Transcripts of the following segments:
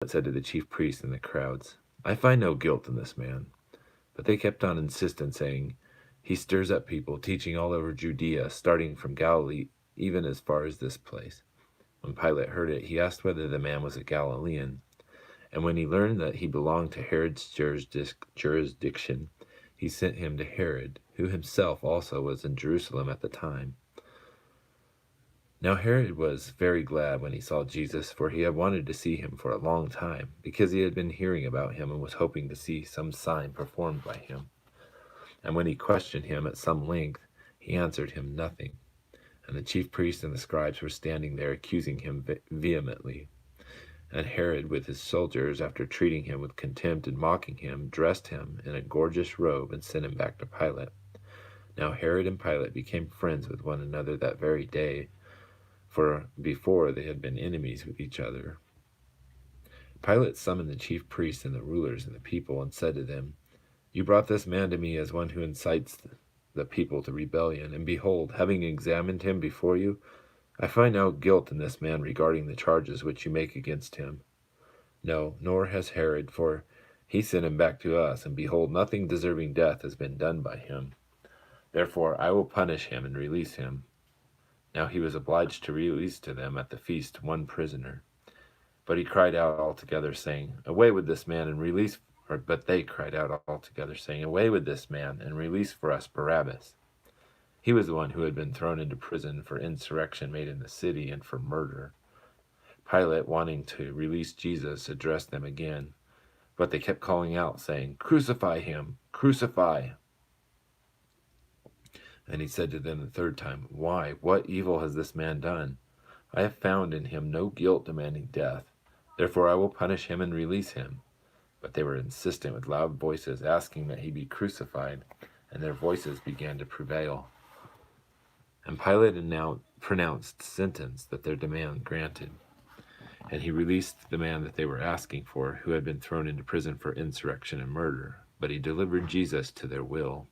said to the chief priests and the crowds, "I find no guilt in this man." But they kept on insisting, saying, "He stirs up people, teaching all over Judea, starting from Galilee, even as far as this place." When Pilate heard it, he asked whether the man was a Galilean. And when he learned that he belonged to Herod's jurisdiction, he sent him to Herod, who himself also was in Jerusalem at the time. Now Herod was very glad when he saw Jesus, for he had wanted to see him for a long time, because he had been hearing about him and was hoping to see some sign performed by him. And when he questioned him at some length, he answered him nothing. And the chief priests and the scribes were standing there accusing him vehemently. And Herod, with his soldiers, after treating him with contempt and mocking him, dressed him in a gorgeous robe and sent him back to Pilate. Now Herod and Pilate became friends with one another that very day, for before they had been enemies with each other. Pilate summoned the chief priests and the rulers and the people and said to them, "You brought this man to me as one who incites the people to rebellion, and behold, having examined him before you, I find no guilt in this man regarding the charges which you make against him. No, nor has Herod, for he sent him back to us, and behold, nothing deserving death has been done by him. Therefore I will punish him and release him." Now he was obliged to release to them at the feast one prisoner. But he cried out altogether, saying, "Away with this man, and release..." But they cried out altogether, saying, "Away with this man, and release for us Barabbas." He was the one who had been thrown into prison for insurrection made in the city and for murder. Pilate, wanting to release Jesus, addressed them again, but they kept calling out, saying, "Crucify him! Crucify!" And he said to them the third time, "Why, what evil has this man done? I have found in him no guilt demanding death. Therefore I will punish him and release him." But they were insistent with loud voices, asking that he be crucified, and their voices began to prevail. And Pilate pronounced sentence that their demand granted. And he released the man that they were asking for, who had been thrown into prison for insurrection and murder. But he delivered Jesus to their will.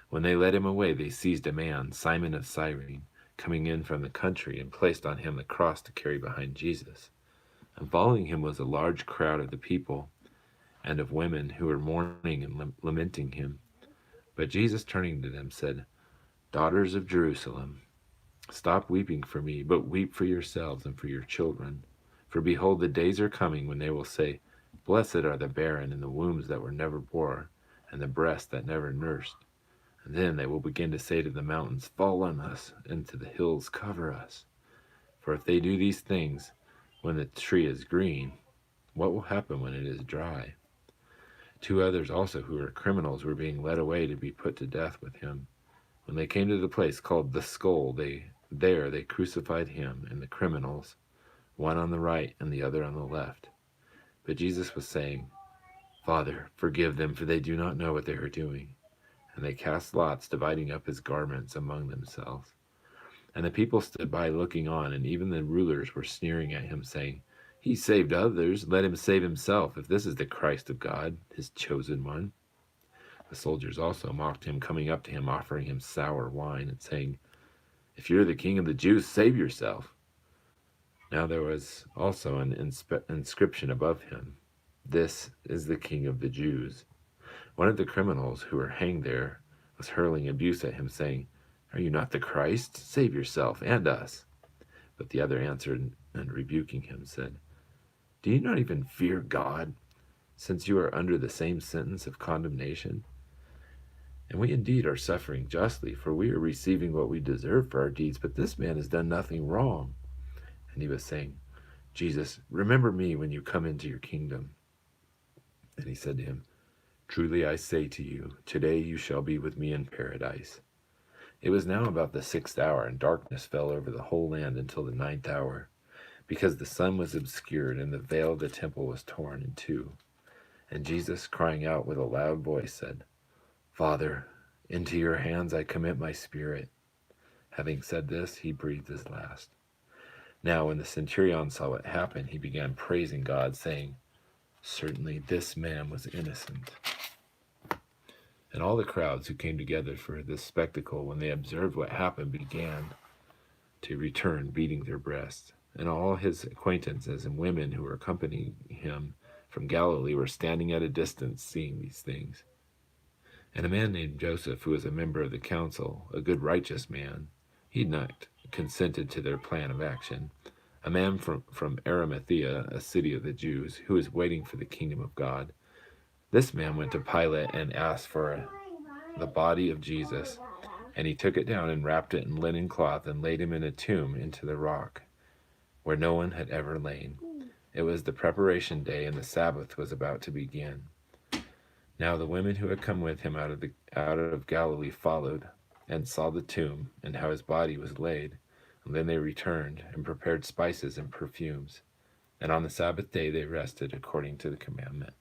When they led him away, they seized a man, Simon of Cyrene, coming in from the country, and placed on him the cross to carry behind Jesus. And following him was a large crowd of the people and of women who were mourning and lamenting him. But Jesus, turning to them, said, "Daughters of Jerusalem, stop weeping for me, but weep for yourselves and for your children. For behold, the days are coming when they will say, 'Blessed are the barren, and the wombs that were never bore, and the breasts that never nursed.' And then they will begin to say to the mountains, 'Fall on us,' and to the hills, 'Cover us.' For if they do these things when the tree is green, what will happen when it is dry?" Two others also, who were criminals, were being led away to be put to death with him. When they came to the place called the Skull, they crucified him and the criminals, one on the right and the other on the left. But Jesus was saying, "Father, forgive them, for they do not know what they are doing." And they cast lots, dividing up his garments among themselves. And the people stood by looking on, and even the rulers were sneering at him, saying, "He saved others, let him save himself, if this is the Christ of God, his chosen one." The soldiers also mocked him, coming up to him, offering him sour wine, and saying, "If you're the king of the Jews, save yourself." Now there was also an inscription above him, "This is the King of the Jews." One of the criminals who were hanged there was hurling abuse at him, saying, "Are you not the Christ? Save yourself and us." But the other answered, and rebuking him, said, "Do you not even fear God, since you are under the same sentence of condemnation? And we indeed are suffering justly, for we are receiving what we deserve for our deeds, but this man has done nothing wrong." And he was saying, "Jesus, remember me when you come into your kingdom." And he said to him, "Truly I say to you, today you shall be with me in paradise." It was now about the 6th hour, and darkness fell over the whole land until the 9th hour, because the sun was obscured, and the veil of the temple was torn in two. And Jesus, crying out with a loud voice, said, "Father, into your hands I commit my spirit." Having said this, he breathed his last. Now when the centurion saw what happened, he began praising God, saying, "Certainly this man was innocent." And all the crowds who came together for this spectacle, when they observed what happened, began to return, beating their breasts. and all his acquaintances and women who were accompanying him from Galilee were standing at a distance seeing these things. And a man named Joseph, who was a member of the council, a good righteous man, he had not consented to their plan of action, a man from Arimathea, a city of the Jews, who was waiting for the kingdom of God. This man went to Pilate and asked for the body of Jesus, and he took it down and wrapped it in linen cloth and laid him in a tomb into the rock, where no one had ever lain. It was the preparation day, and the Sabbath was about to begin. Now the women who had come with him out of Galilee followed, and saw the tomb, and how his body was laid. And then they returned, and prepared spices and perfumes. And on the Sabbath day they rested according to the commandment.